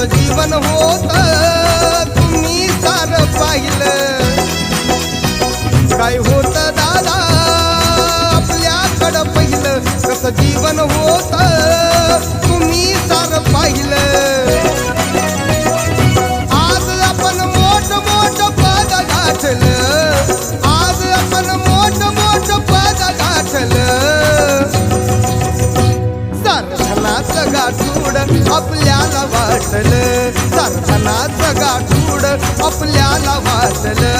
कसं जीवन होत तुम्ही सार पाहिलं काय होत दादा आपल्याकडं पहिलं कसं जीवन होत तुम्ही सार पाहिलं आज आपण मोठ मोठ पद गाठलं आज आपण मोठ मोठ पद गाठलं सारखनाचं गाठूड आपल्याला वाटलं सारखनाचं गाठूड आपल्याला वाटलं